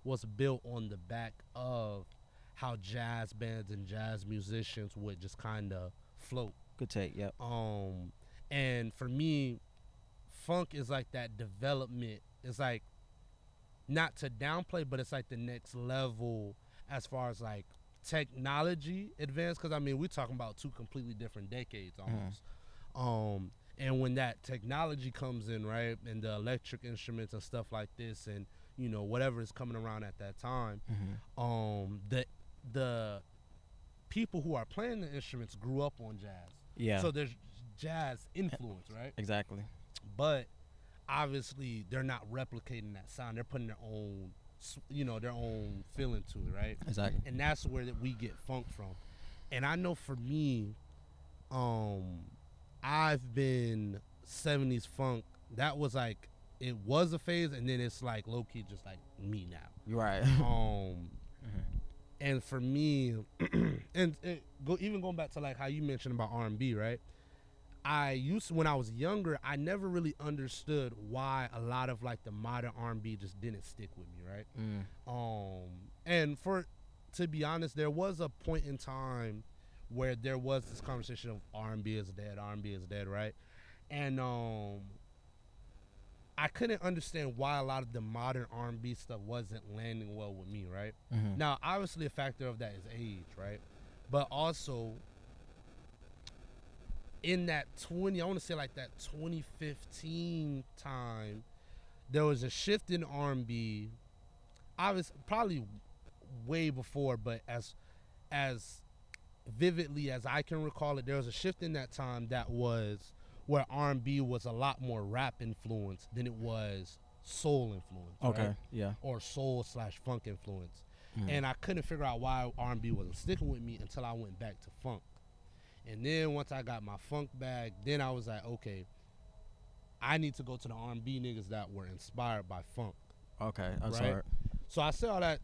was built on the back of how jazz bands and jazz musicians would just kind of float. Good take. Yep. And for me, funk is like that development. It's like not to downplay, but it's like the next level as far as like technology advance. Because I mean, we're talking about two completely different decades almost. And when that technology comes in, right, and the electric instruments and stuff like this, and you know whatever is coming around at that time, the people who are playing the instruments grew up on jazz. Yeah. So there's jazz influence, right? Exactly. But obviously they're not replicating that sound. They're putting their own, their own feeling to it, right? Exactly. And that's where that we get funk from. And I know for me, I've been 70s funk. That was like, it was a phase, and then it's like low key just like me now. You're right. And for me, even going back to like how you mentioned about R&B, right? I used to, when I was younger, I never really understood why a lot of like the modern R&B just didn't stick with me, right? And to be honest, there was a point in time where there was this conversation of R&B is dead, right? And I couldn't understand why a lot of the modern R&B stuff wasn't landing well with me, right? Now, obviously, a factor of that is age, right? But also, in that I want to say like that 2015 time, there was a shift in R&B. Obviously, probably way before, but as vividly as I can recall it, there was a shift in that time that was where R&B was a lot more rap influence than it was soul influence. Okay, right? yeah. Or soul/funk influence. And I couldn't figure out why R&B wasn't sticking with me until I went back to funk. And then once I got my funk bag, then I was like, okay, I need to go to the R&B niggas that were inspired by funk. Okay, that's right? hard. So I say all that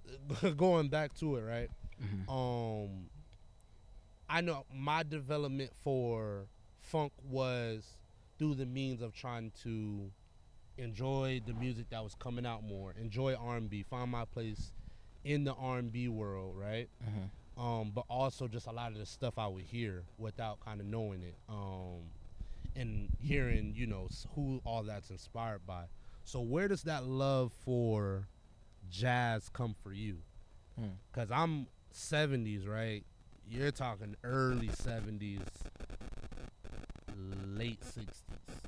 going back to it, right? I know my development for funk was through the means of trying to enjoy the music that was coming out more, enjoy R&B, find my place in the R&B world, right? But also just a lot of the stuff I would hear without kind of knowing it, and hearing, who all that's inspired by. So where does that love for jazz come for you? Because I'm 70s, right? You're talking early 70s, late 60s.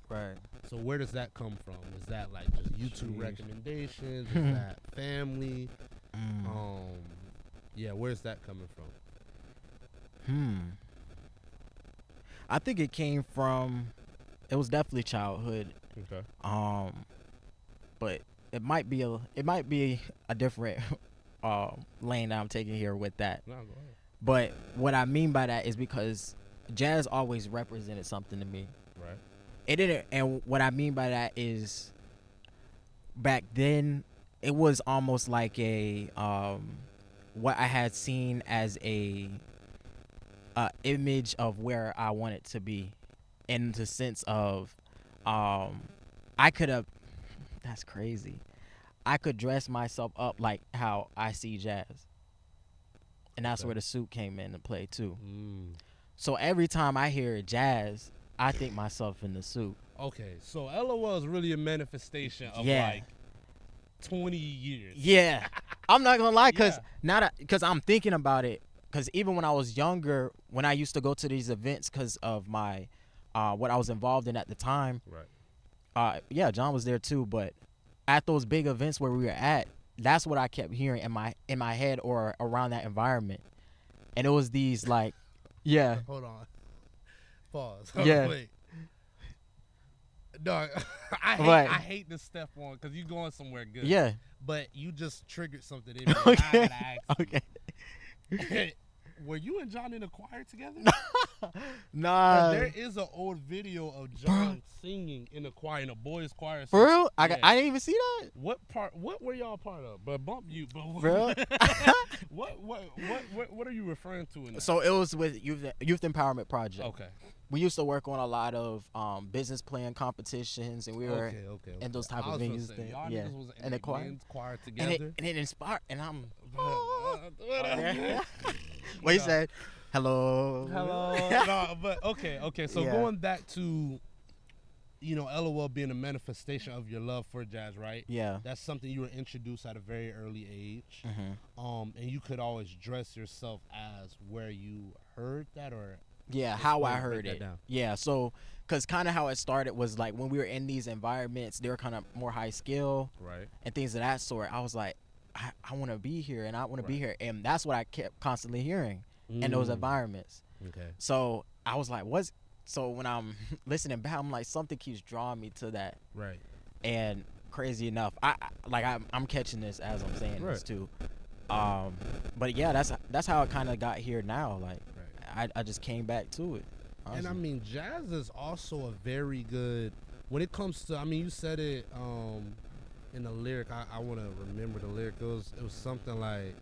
Right. So where does that come from? Is that like just YouTube recommendations? Is that family? Yeah, where's that coming from? I think it came from, it was definitely childhood. Okay. But it might be a different lane that I'm taking here with that. No, go ahead. But what I mean by that is because jazz always represented something to me. Right. It didn't, and what I mean by that is back then it was almost like a what I had seen as a image of where I wanted to be, in the sense of I could have, that's crazy, I could dress myself up like how I see jazz, and that's where the suit came into play too. So every time I hear jazz, I think myself in the suit. Okay, so LOL is really a manifestation of like 20 years. Yeah. I'm not gonna lie, because I'm thinking about it, because even when I was younger, when I used to go to these events because of my what I was involved in at the time, right? John was there too, but at those big events where we were at, that's what I kept hearing in my head or around that environment, and it was these like, Hold on. Pause. Wait. Dog, I hate this step on because you going somewhere good. Yeah. But you just triggered something in me. Okay. I gotta ask you. Okay. were you and John in a choir together? Nah. There is an old video of John singing in a choir, in a boys' choir. For real? Yeah. I didn't even see that. What were y'all part of? But bump you. But Bro. what are you referring to in that? So it was with Youth Empowerment Project. Okay. We used to work on a lot of business plan competitions, and we were Okay. in those type I of was gonna venues. say, y'all Yeah, niggas was in and the the choir, choir and together. it inspired. And I'm. Yeah. What you said? Hello. No, but okay. So Yeah. going back to, LOL being a manifestation of your love for jazz, right? Yeah. That's something you were introduced at a very early age. Mm-hmm. And you could always dress yourself as where you heard that, or Yeah, just how go I and break heard that it. down. Yeah, so because kind of how it started was like when we were in these environments, they were kind of more high skill Right. and things of that sort. I was like, I want to be here and I want to be Right. here, and that's what I kept constantly hearing in those environments. Okay. So I was like, what's so when I'm listening back, I'm like, something keeps drawing me to that. Right. And crazy enough, I'm catching this as I'm saying this Right. too. But yeah, that's how it kind of got here now. Like I just came back to it. And I honestly. mean, jazz is also a very good when it comes to. I mean, you said it in the lyric. I want to remember the lyric. It was something like,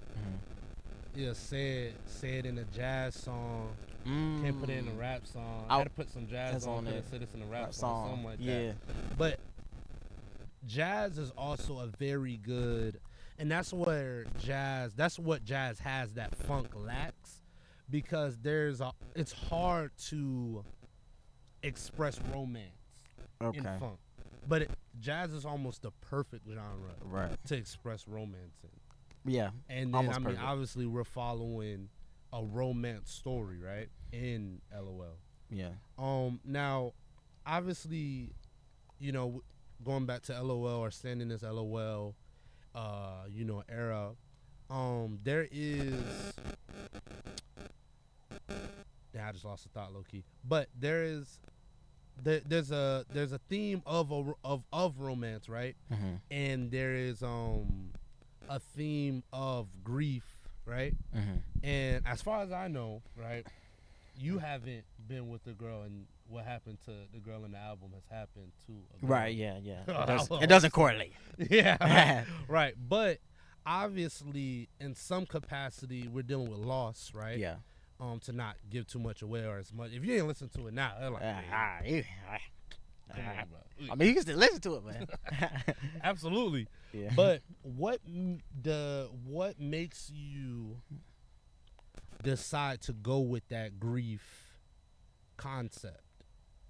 yeah, say it in a jazz song. Can't put it in a rap song. I had to put some jazz on it. Say this in a rap song, something like that. But jazz is also a very good, and that's what jazz has that funk lacks, because it's hard to express romance in funk, but jazz is almost the perfect genre to express romance in. Yeah. And then almost I mean, perfect. obviously we're following a romance story, right? In LOL. Yeah. Now, obviously, going back to LOL or standing as LOL, era. There is. Yeah, I just lost the thought, low key. But there's a theme of romance, right? Mm-hmm. And there is a theme of grief, right? Mm-hmm. And as far as I know, right, you haven't been with the girl, and what happened to the girl in the album has happened to a girl. Right. Yeah. It doesn't correlate. Yeah. Right. But obviously, in some capacity, we're dealing with loss, right? Yeah. To not give too much away or as much. If you ain't listen to it now, they're like, come on, bro. I mean, you can still listen to it, man. Absolutely. Yeah. But what makes you decide to go with that grief concept,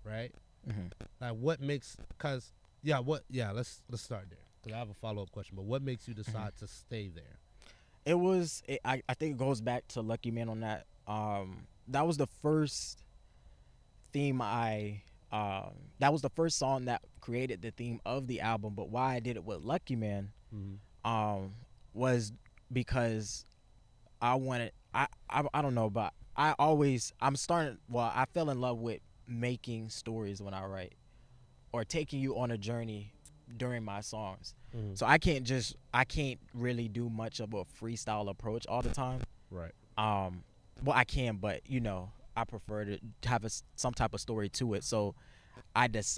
right? Mm-hmm. Like what makes? Let's start there, because I have a follow-up question. But what makes you decide to stay there? I think it goes back to Lucky Man on that. That was the first theme that was the first song that created the theme of the album. But why I did it with Lucky Man was because I wanted I don't know, but I fell in love with making stories when I write, or taking you on a journey during my songs. So I can't really do much of a freestyle approach all the time. Right. Well, I can, but I prefer to have some type of story to it. So I just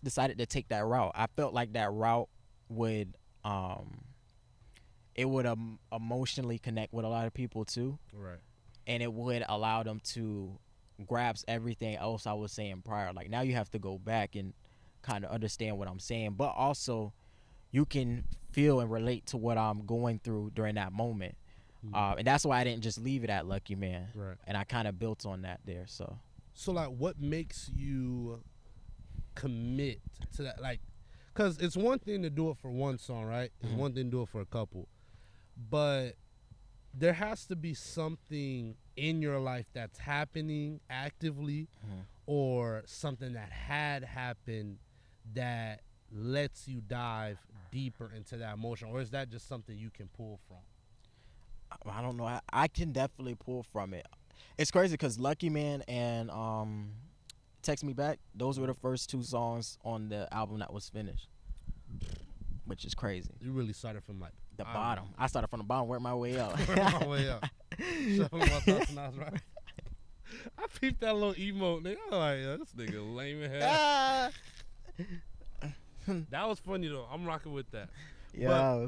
decided to take that route. I felt like that route would emotionally connect with a lot of people too. Right. And it would allow them to grasp everything else I was saying prior. Like, now you have to go back and kind of understand what I'm saying, but also you can feel and relate to what I'm going through during that moment. And that's why I didn't just leave it at Lucky Man. Right. And I kind of built on that there. So like, what makes you commit to that? Like, because it's one thing to do it for one song, right? It's one thing to do it for a couple. But there has to be something in your life that's happening actively, or something that had happened that lets you dive deeper into that emotion. Or is that just something you can pull from? I don't know. I can definitely pull from it. It's crazy because Lucky Man and Text Me Back, those were the first two songs on the album that was finished, which is crazy. You really started from like The bottom. I started from the bottom, worked my way up. Work my way up. Shuffle my thoughts and I was right. I peeped that little emote, nigga. I'm like, yo, this nigga lame as hell. That was funny though. I'm rocking with that. Yeah.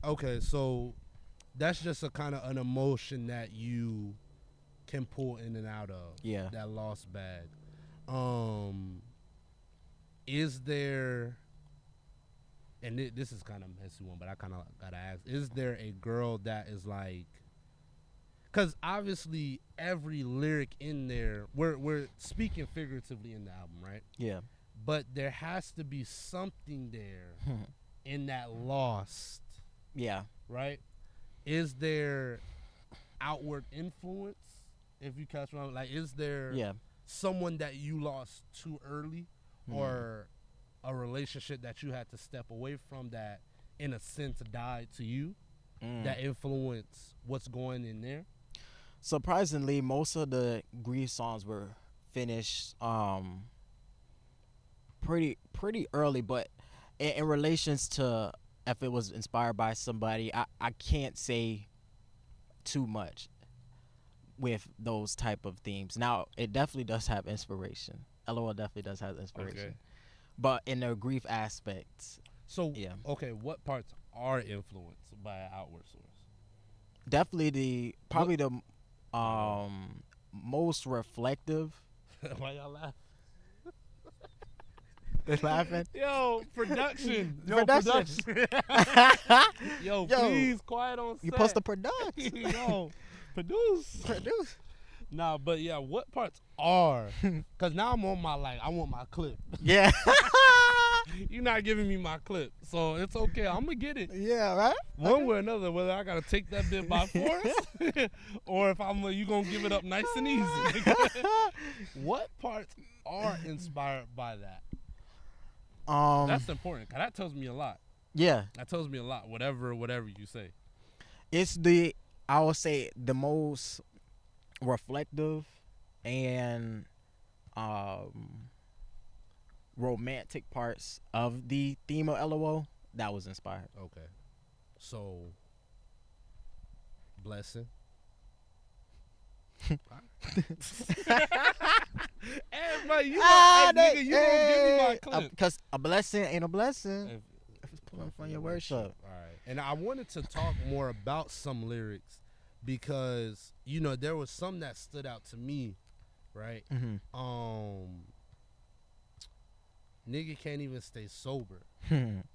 Okay, so that's just a kind of an emotion that you can pull in and out of. Yeah. That lost bag. Is there, and this is kind of a messy one, but I kind of gotta ask: is there a girl that is like? Because obviously every lyric in there, we're speaking figuratively in the album, right? Yeah. But there has to be something there in that lost, Yeah. right? Is there outward influence? If you catch what I'm like, is there someone that you lost too early, or a relationship that you had to step away from that, in a sense, died to you, that influence what's going in there? Surprisingly, most of the grief songs were finished pretty early, but in relations to if it was inspired by somebody, I can't say too much with those type of themes. Now, it definitely does have inspiration. LOL definitely does have inspiration. Okay. But in the grief aspects. So, yeah. Okay, what parts are influenced by an outward source? Definitely the most reflective. Why y'all laugh? They're laughing. Yo, production. Yo, please, quiet on set. You supposed to produce. Yo, produce. Nah, but yeah, what parts are? Because now I'm on I want my clip. Yeah. You're not giving me my clip, so it's okay. I'm going to get it. Yeah, right? One way or another, whether I got to take that bit by force or if you going to give it up nice and easy. What parts are inspired by that? That's important, because that tells me a lot. Yeah. That tells me a lot, whatever you say. It's I would say, the most reflective and romantic parts of the theme of LOL that was inspired. Okay. So, Blessing. Hey, but you nigga, you gonna give me my clip. Because a blessing ain't a blessing if it's pulling from your workshop. All right. And I wanted to talk more about some lyrics because, there was some that stood out to me, right? Nigga can't even stay sober.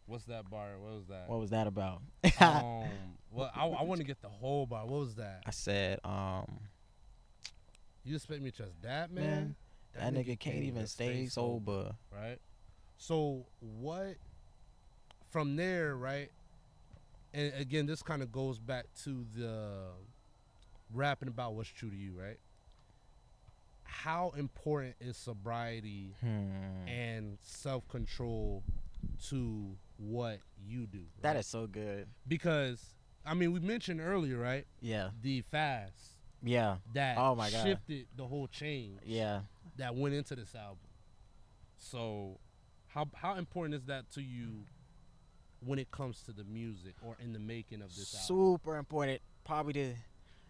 What's that bar? What was that? What was that about? Well, I want to get the whole bar. What was that? I said, you expect me to trust that, man? That nigga can't even stay sober. Right? So what, from there, right? And again, this kind of goes back to the rapping about what's true to you, right? How important is sobriety and self-control to what you do? Right? That is so good. Because, we mentioned earlier, right? Yeah. The fast. Yeah. That oh my God. shifted the whole change. Yeah. That went into this album. So, how important is that to you when it comes to the music or in the making of this album? Super important.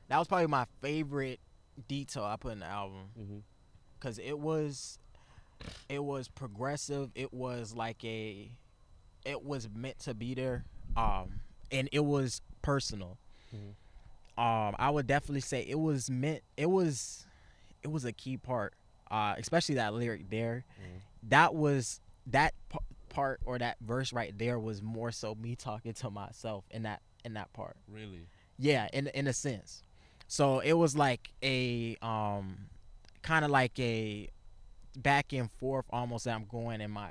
That was probably my favorite detail I put in the album, because it was progressive. It was it was meant to be there, and it was personal. I would definitely say it was a key part, especially that lyric there. That part or that verse right there was more so me talking to myself in that part. Really? Yeah, in a sense. So it was like a kind of like a back and forth almost that I'm going in my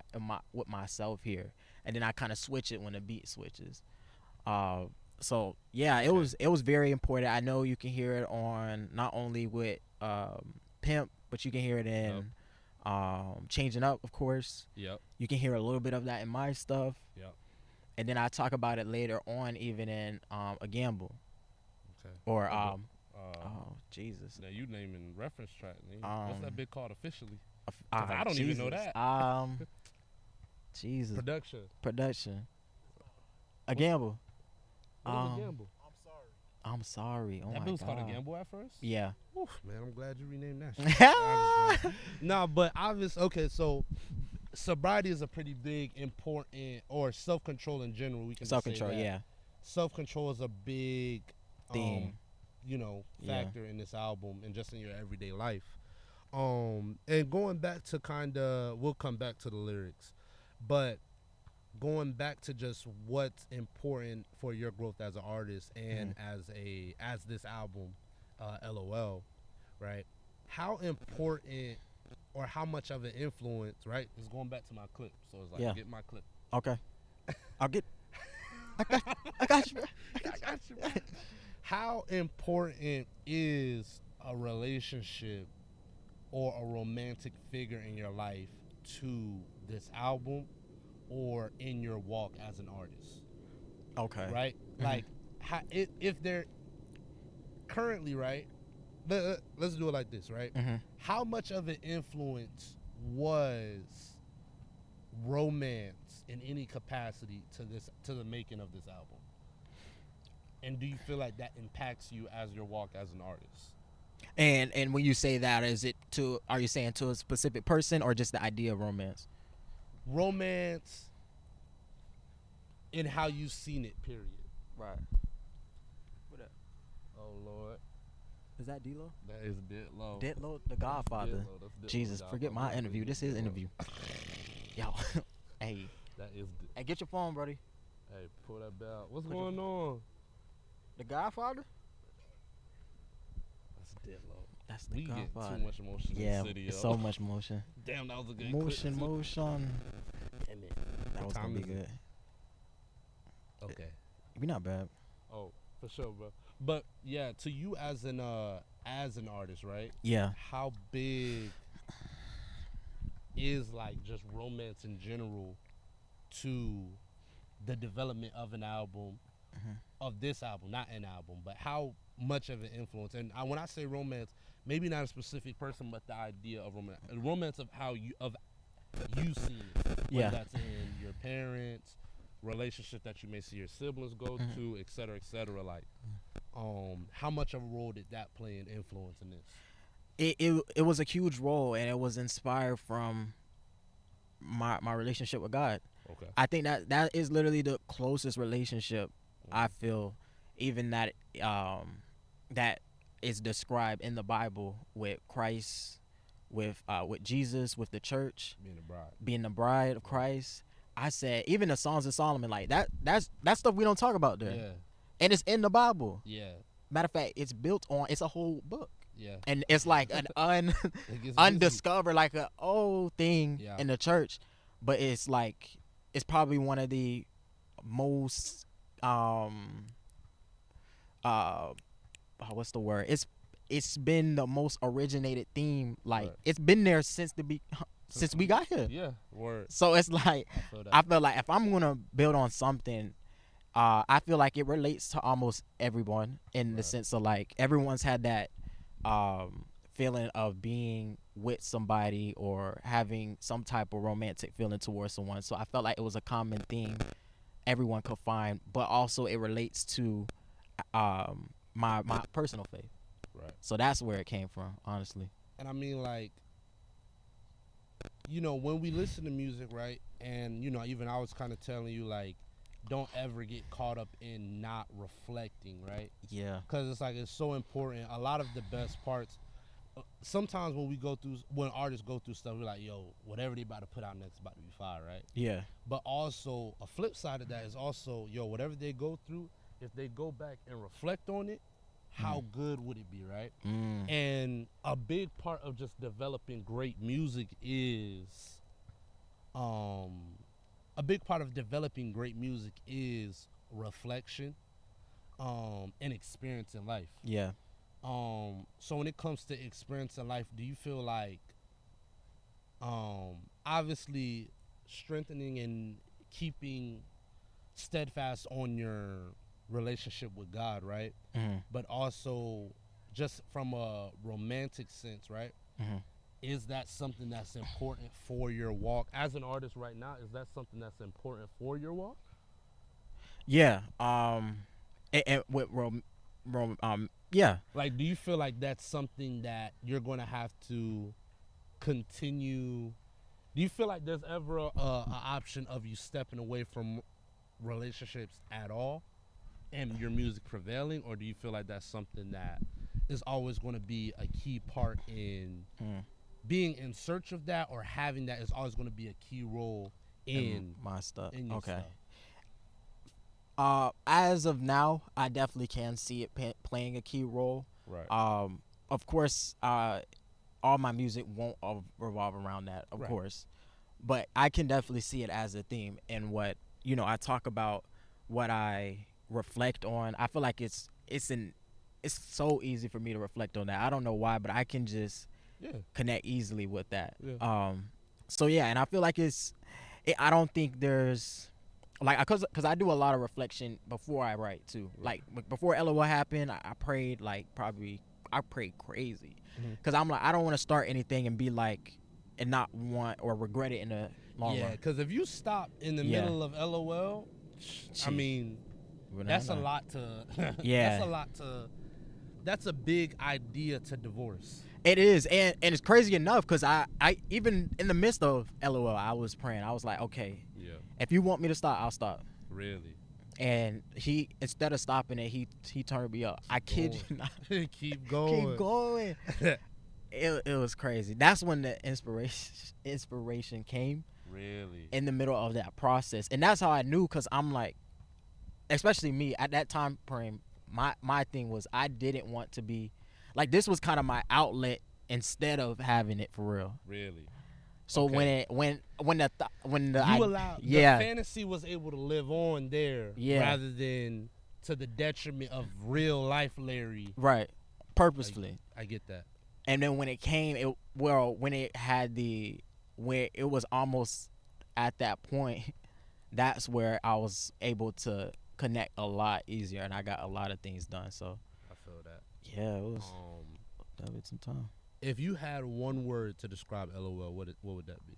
with myself here, and then I kind of switch it when the beat switches. So yeah, it was very important. I know you can hear it on not only with Pimp, but you can hear it in Changing Up, of course. Yep. You can hear a little bit of that in my stuff. Yep. And then I talk about it later on, even in A Gamble. Okay. Or oh Jesus. Now you naming reference track. What's that bit called officially? I don't even know that. Jesus. Production. A Gamble. What is a Um, gamble? I'm sorry. Oh That my bit was called a god. gamble at first. Yeah. Oof, man, I'm glad you renamed that shit. I'm just playing. Nah, but obviously, okay. So sobriety is a pretty big, important, or self control in general. We can Self just say control. that Yeah. self control is a big, Theme. Yeah. factor in this album and just in your everyday life. And going back to kind of, we'll come back to the lyrics, but going back to just what's important for your growth as an artist and as this album, LOL, right? How important or how much of an influence, right? It's going back to my clip, so it's like Yeah. get my clip. Okay. I'll get. I got you. Bro. I got you. Man. How important is a relationship or a romantic figure in your life to this album or in your walk as an artist? Okay. Right? Like, if they're currently, right? Let's do it like this, right? How much of an influence was romance in any capacity to the making of this album? And do you feel like that impacts you as your walk as an artist? And when you say that, are you saying to a specific person or just the idea of romance? Romance in how you've seen it, period. Right. What up? Oh, Lord. Is that D-Lo? That is Ditlo. Ditlo, the Godfather. Jesus, forget my interview. This is interview. Yo, hey. That is Hey, get your phone, buddy. Hey, pull that bell. What's going on? The Godfather? That's Ditlo. That's the We get Godfather. too much emotion Yeah, in the city, it's yo. so much motion. Damn, that was a good Motion. Damn it. That was gonna be good. Okay. You're not bad. Oh, for sure, bro. But yeah, to you as an artist, right? Yeah. How big is like just romance in general to the development of an album, of this album, not an album, but how much of an influence? And when I say romance, maybe not a specific person, but the idea of romance of how you seen it. Whether Yeah. that's in your parents, relationship that you may see your siblings go to, et cetera, et cetera. Like, how much of a role did that play in influencing this? It was a huge role, and it was inspired from my relationship with God. Okay. I think that is literally the closest relationship I feel, even that that is described in the Bible with Christ, with Jesus, with the church, being the bride of Christ. I said even the Songs of Solomon, like that's stuff we don't talk about there. Yeah. And it's in the Bible. Yeah. Matter of fact, it's built on. It's a whole book. Yeah. And it's like an undiscovered, like an old thing in the church, but it's like it's probably one of the most what's the word? It's been the most originated theme. Like it's been there since since we got here. Yeah. Word. So it's like I feel like if I'm gonna build on something, I feel like it relates to almost everyone in the sense of like everyone's had that feeling of being with somebody or having some type of romantic feeling towards someone. So I felt like it was a common theme everyone could find, but also it relates to my personal faith. Right. So that's where it came from, honestly. And I mean, like, when we listen to music, right? And even I was kind of telling you, like, don't ever get caught up in not reflecting, right? Yeah. Because it's like it's so important. A lot of the best parts. Sometimes when artists go through stuff, we're like, yo, whatever they about to put out next is about to be fire, right? Yeah. But also a flip side of that is also, yo, whatever they go through, if they go back and reflect on it, how good would it be, right? And a big part of just developing great music is reflection and experience in life. Yeah. So when it comes to experience in life, do you feel like obviously strengthening and keeping steadfast on your relationship with God, right? But also just from a romantic sense, right? Is that something that's important for your walk as an artist right now? Is that something that's important for your walk? Yeah. And with yeah. Like, do you feel like that's something that you're going to have to continue? Do you feel like there's ever a option of you stepping away from relationships at all and your music prevailing, or do you feel like that's something that is always going to be a key part in being in search of that, or having that is always going to be a key role in my stuff? in your Okay. stuff? As of now, I definitely can see it playing a key role. Right. Of course, all my music won't revolve around that, of Right. course, but I can definitely see it as a theme. And what I talk about, what I reflect on. I feel like it's so easy for me to reflect on that. I don't know why, but I can just connect easily with that. Yeah. So yeah, and I feel like I don't think there's like, cause I do a lot of reflection before I write too. Right. Like before LOL happened, I prayed like I prayed crazy, cause I'm like, I don't want to start anything and be like, and not want or regret it in the long Yeah, run. because if you stop in the Yeah. middle of LOL, I mean, But that's a no. lot to. Yeah. That's a lot to. That's a big idea to divorce. It is, and it's crazy enough, because I even in the midst of LOL, I was praying. I was like, okay, Yeah. if you want me to stop, I'll stop. Really. And he, instead of stopping it, he turned me up. I kid you not. Keep going. Keep going. It was crazy. That's when the inspiration came. Really. In the middle of that process, and that's how I knew, because I'm like, especially me at that time frame, my thing was, I didn't want to be like, this was kind of my outlet instead of having it for real. Really. So Okay. when the You allowed the fantasy was able to live on there, rather than to the detriment of real life Larry. Right, purposefully. I get that. And then when it came, when it had where it was almost at that point, that's where I was able to connect a lot easier, and I got a lot of things done. So I feel that. yeah, it was that was some time. If you had one word to describe LOL, what would that be?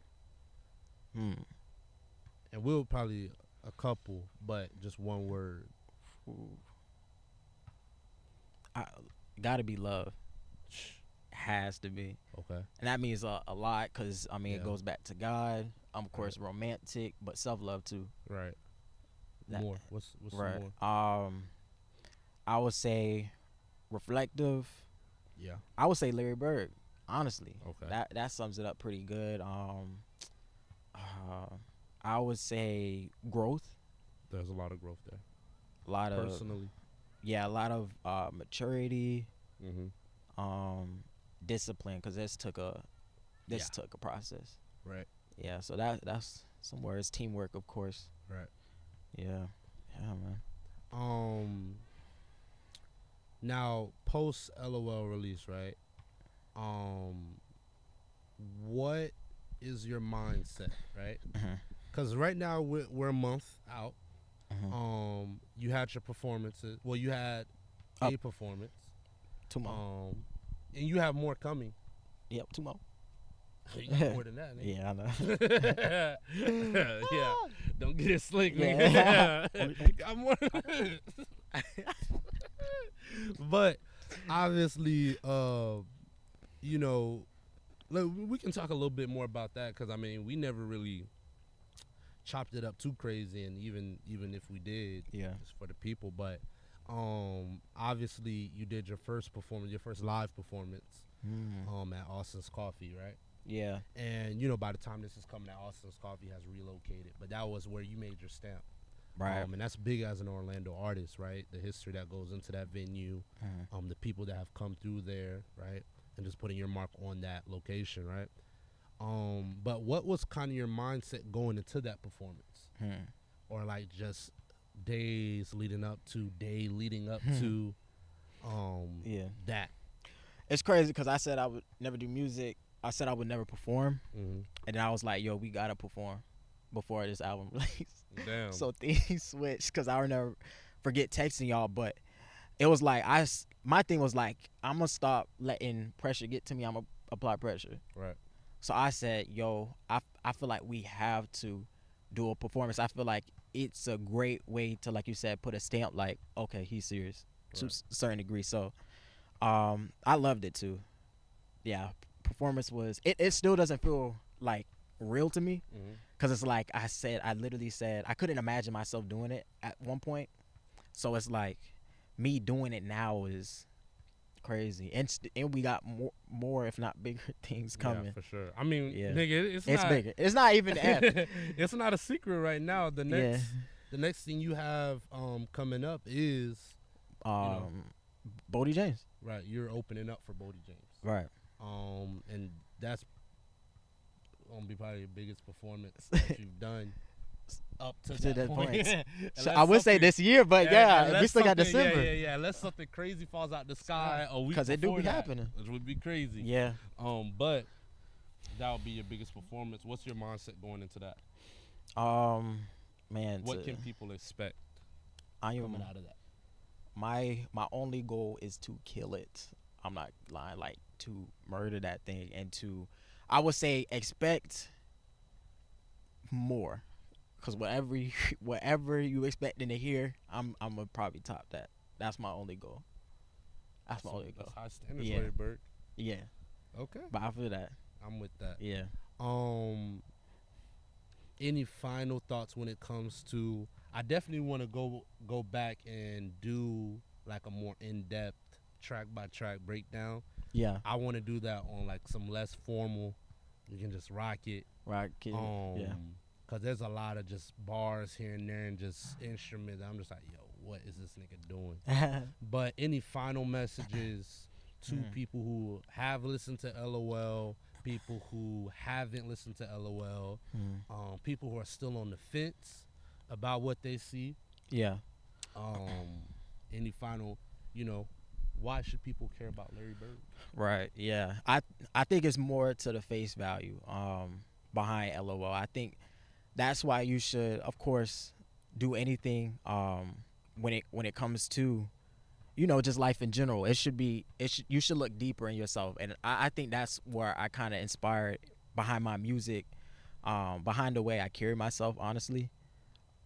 And we'll probably a couple, but just one word. Gotta be love. Has to be. Okay. And that means a lot, because I mean, Yeah. it goes back to God. Of course, romantic, but self-love too. Right. That- More. What's right. more? I would say reflective. Yeah. I would say Larry Berg. Honestly, Okay. that sums it up pretty good. I would say growth. There's a lot of growth there. A lot Personally. a lot of maturity. Mm-hmm. Discipline, because this took a process. Right. Yeah, so that's some words. Teamwork, of course. Right. Yeah, man. Now post LOL release, right? What is your mindset, right? Because right now we're a month out. You had your performances. Well, you had a performance. 2 more. And you have more coming. Yep, 2 more. You got more than that, nigga. Yeah, I know. Yeah. Don't get it slick, Yeah. nigga. Got more. But obviously, look, we can talk a little bit more about that, because I mean, we never really chopped it up too crazy, and even if we did, just for the people. But obviously, you did your first live performance, at Austin's Coffee, right? Yeah. And by the time this is coming out, Austin's Coffee has relocated, but that was where you made your stamp. Right. And that's big as an Orlando artist, right? The history that goes into that venue, the people that have come through there, right? And just putting your mark on that location, right? But what was kind of your mindset going into that performance? Or like just days leading up to that? It's crazy, because I said I would never do music. I said I would never perform. And then I was like, yo, we gotta perform before this album release. Damn. So things switched, because I would never forget texting y'all. But it was like, my thing was like, I'm gonna stop letting pressure get to me. I'm gonna apply pressure. Right. So I said, yo, I feel like we have to do a performance. I feel like it's a great way to, like you said, put a stamp. Like, okay, he's serious to Right. a certain degree. So, I loved it too. Yeah, performance was. It still doesn't feel like real to me Hmm. because it's like I said. I literally said I couldn't imagine myself doing it at one point. So it's like me doing it now is crazy, and we got more if not bigger things Yeah, coming. for sure. I mean, Yeah, nigga, it's it's not. bigger. It's not even F. It's not a secret right now. Yeah. The next thing you have coming up is, you know, Um, Bodie James. right. You're opening up for Bodie James. Right. And that's gonna be probably the biggest performance that you've done up to To that that point. point. So Unless I would say something- this year, but yeah, we unless still got something- December. Yeah. Unless something crazy falls out the sky a week Because it do before be that, happening. which would be crazy. Yeah. But that would be your biggest performance. What's your mindset going into that? Man, What can people expect I am coming out of that? my only goal is to kill it. I'm not lying, like to murder that thing and to, I would say, expect more. Cause whatever you expecting to hear, I'm gonna probably top that. That's my only goal. That's my only goal. That's high standards, Yeah. Larry Berg. Yeah, Okay, but I feel that. I'm with that. Yeah. Any final thoughts when it comes to? I definitely want to go back and do like a more in depth track by track breakdown. Yeah. I want to do that on like some less formal. You can just rock it. Right. Kid. Yeah. Cause there's a lot of just bars here and there and just instruments. I'm just like, yo, what is this nigga doing? But any final messages to people who have listened to LOL, people who haven't listened to LOL, people who are still on the fence about what they see. Yeah. Any final, why should people care about Larry Berg? Right. Yeah. I think it's more to the face value behind LOL. I think that's why you should, of course, do anything when it comes to, just life in general. You should look deeper in yourself, and I think that's where I kind of inspired behind my music, behind the way I carry myself. Honestly,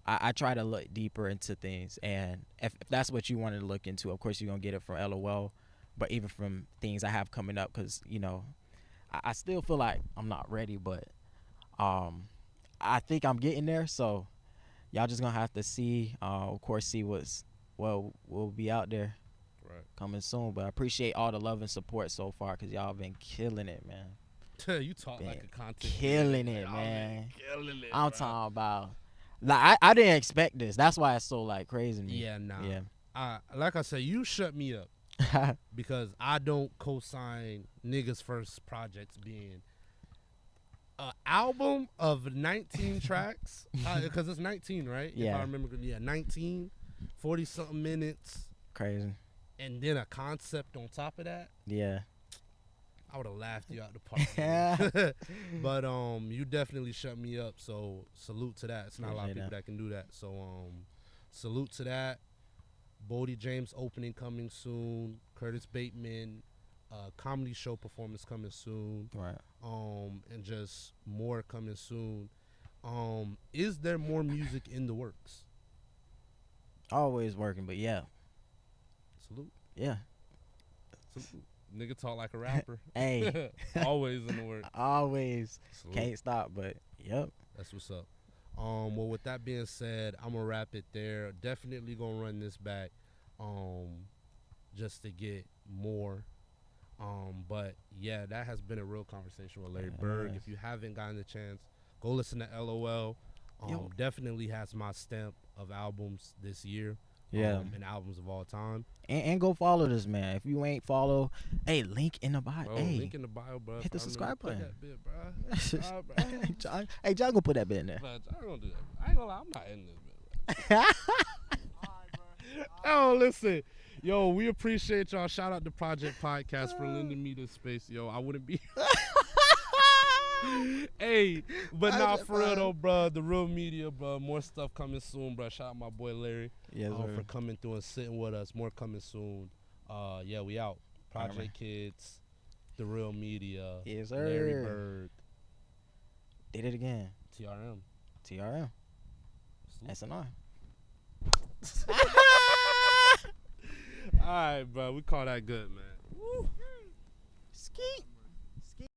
I try to look deeper into things, and if that's what you wanted to look into, of course you're gonna get it from LOL, but even from things I have coming up, because I still feel like I'm not ready, but I think I'm getting there. So y'all just gonna have to see, of course, see what will be out there Right. coming soon. But I appreciate all the love and support so far, because y'all been killing it, man. You talk like a content Killing creator. it, Y'all man. been killing it, I'm bruh. talking about, like, I didn't expect this. That's why it's so like crazy to me. Yeah, nah. Yeah. Like I said, you shut me up because I don't co-sign niggas' first projects being an album of 19 tracks, because it's 19, right? If Yeah. I remember, 19, 40-something minutes, Crazy. and then a concept on top of that. Yeah. I would have laughed you out the park. But you definitely shut me up, so salute to that. It's not a lot of Appreciate people that can do that. So salute to that. Bodie James opening coming soon. Curtis Bateman comedy show performance coming soon. Right. And just more coming soon. Is there more music in the works? Always working, but yeah. Salute. Yeah. Salute. Nigga talk like a rapper. Hey. Always in the works. Always. Salute. Can't stop, but yep. That's what's up. Well, with that being said, I'm gonna wrap it there. Definitely gonna run this back, just to get more. But yeah, that has been a real conversation with Larry Berg. Yes. If you haven't gotten the chance, go listen to LOL. Yo. Definitely has my stamp of albums this year. Yeah. And albums of all time. And go follow this man. If you ain't follow, hey, link in the bio. Bro, Hey. link in the bio, bro. Hit the I mean, subscribe put button. that bit, bro. John, hey, John, go put that bit in there. But I don't do that. I ain't gonna lie, I'm not in this bit, bro. Oh, listen. Yo, we appreciate y'all. Shout out to Project Podcast for lending me this space. Yo, I wouldn't be. Hey, but nah, for real though, bro. The real media, bro. More stuff coming soon, bro. Shout out my boy Larry Yes, for coming through and sitting with us. More coming soon. Yeah, we out. Project Alright. Kids, the real media. Yes, Larry sir. Berg, Did it again. TRM. TRM. SNR. All right, bro. We call that good, man. Skeet.